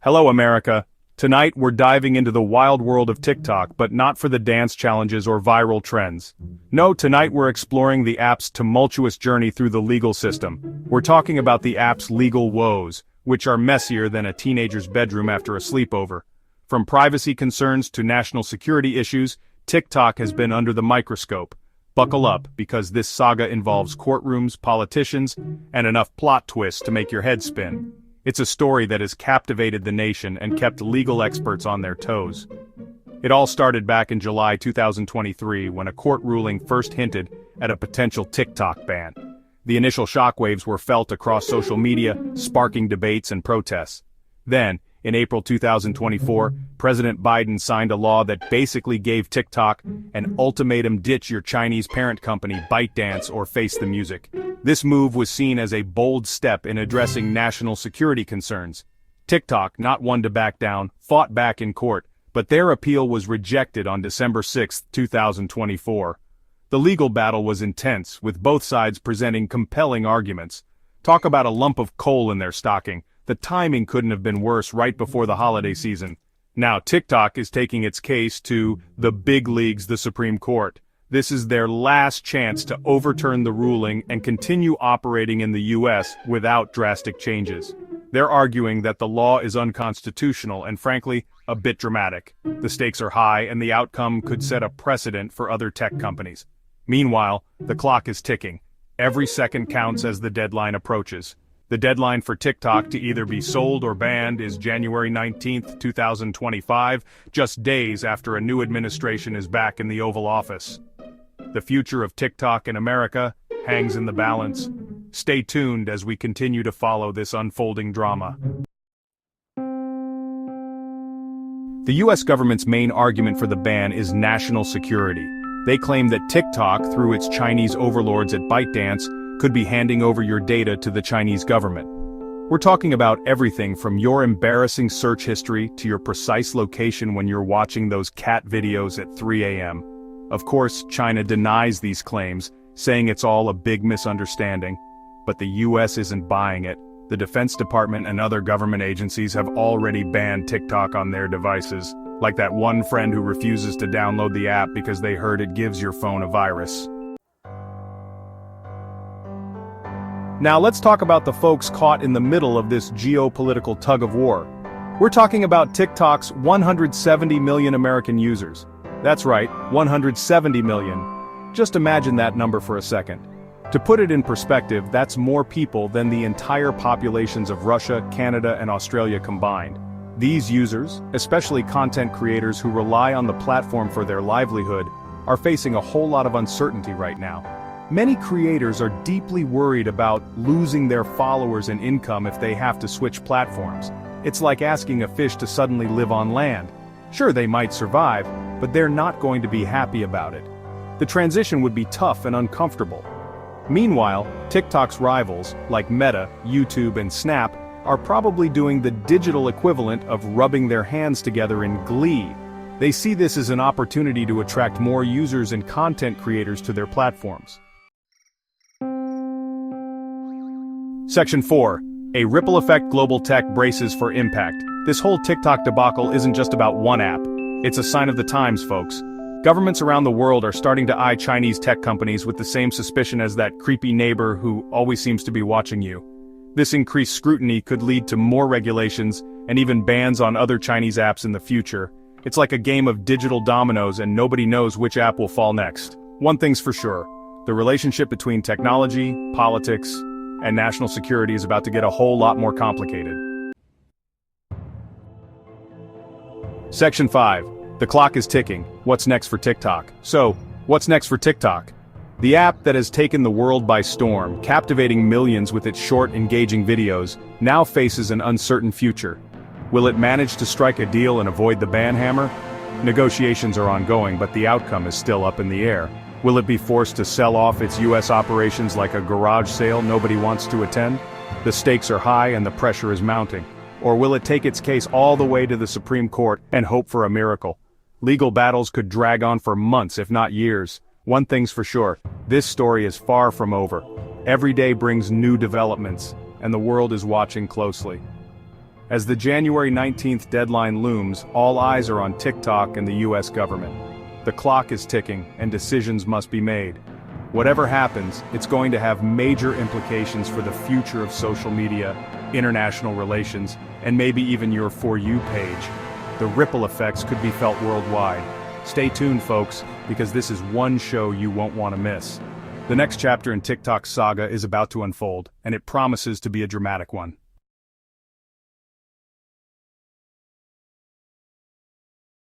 Hello, America. Tonight we're diving into the wild world of TikTok, but not for the dance challenges or viral trends. No, tonight we're exploring the app's tumultuous journey through the legal system. We're talking about the app's legal woes, which are messier than a teenager's bedroom after a sleepover. From privacy concerns to national security issues, TikTok has been under the microscope. Buckle up, because this saga involves courtrooms, politicians, and enough plot twists to make your head spin. It's a story that has captivated the nation and kept legal experts on their toes. It all started back in July 2023 when a court ruling first hinted at a potential TikTok ban. The initial shockwaves were felt across social media, sparking debates and protests. Then, in April 2024, President Biden signed a law that basically gave TikTok an ultimatum: ditch your Chinese parent company ByteDance or face the music. This move was seen as a bold step in addressing national security concerns. TikTok, not one to back down, fought back in court, but their appeal was rejected on December 6, 2024. The legal battle was intense, with both sides presenting compelling arguments. Talk about a lump of coal in their stocking. The timing couldn't have been worse right before the holiday season. Now TikTok is taking its case to the big leagues, the Supreme Court. This is their last chance to overturn the ruling and continue operating in the U.S. without drastic changes. They're arguing that the law is unconstitutional and, frankly, a bit dramatic. The stakes are high and the outcome could set a precedent for other tech companies. Meanwhile, the clock is ticking. Every second counts as the deadline approaches. The deadline for TikTok to either be sold or banned is January 19, 2025, just days after a new administration is back in the Oval Office. The future of TikTok in America hangs in the balance. Stay tuned as we continue to follow this unfolding drama. The U.S. government's main argument for the ban is national security. They claim that TikTok, through its Chinese overlords at ByteDance, could be handing over your data to the Chinese government. We're talking about everything from your embarrassing search history to your precise location when you're watching those cat videos at 3 a.m. Of course, China denies these claims, saying it's all a big misunderstanding. But the U.S. isn't buying it. The Defense Department and other government agencies have already banned TikTok on their devices, like that one friend who refuses to download the app because they heard it gives your phone a virus. Now let's talk about the folks caught in the middle of this geopolitical tug-of-war. We're talking about TikTok's 170 million American users. That's right, 170 million. Just imagine that number for a second. To put it in perspective, that's more people than the entire populations of Russia, Canada, and Australia combined. These users, especially content creators who rely on the platform for their livelihood, are facing a whole lot of uncertainty right now. Many creators are deeply worried about losing their followers and income if they have to switch platforms. It's like asking a fish to suddenly live on land. Sure, they might survive, but they're not going to be happy about it. The transition would be tough and uncomfortable. Meanwhile, TikTok's rivals, like Meta, YouTube, and Snap, are probably doing the digital equivalent of rubbing their hands together in glee. They see this as an opportunity to attract more users and content creators to their platforms. Section 4. A ripple effect. Global tech braces for impact. This whole TikTok debacle isn't just about one app. It's a sign of the times, folks. Governments around the world are starting to eye Chinese tech companies with the same suspicion as that creepy neighbor who always seems to be watching you. This increased scrutiny could lead to more regulations and even bans on other Chinese apps in the future. It's like a game of digital dominoes and nobody knows which app will fall next. One thing's for sure. The relationship between technology, politics, and national security is about to get a whole lot more complicated. Section 5. The clock is ticking. What's next for TikTok? So, what's next for TikTok? The app that has taken the world by storm, captivating millions with its short, engaging videos, now faces an uncertain future. Will it manage to strike a deal and avoid the ban hammer? Negotiations are ongoing, but the outcome is still up in the air. Will it be forced to sell off its U.S. operations like a garage sale nobody wants to attend? The stakes are high and the pressure is mounting. Or will it take its case all the way to the Supreme Court and hope for a miracle? Legal battles could drag on for months, if not years. One thing's for sure, this story is far from over. Every day brings new developments, and the world is watching closely. As the January 19th deadline looms, all eyes are on TikTok and the US government. The clock is ticking, and decisions must be made. Whatever happens, it's going to have major implications for the future of social media, international relations, and maybe even your For You page. The ripple effects could be felt worldwide. Stay tuned, folks, because this is one show you won't want to miss. The next chapter in TikTok's saga is about to unfold, and it promises to be a dramatic one.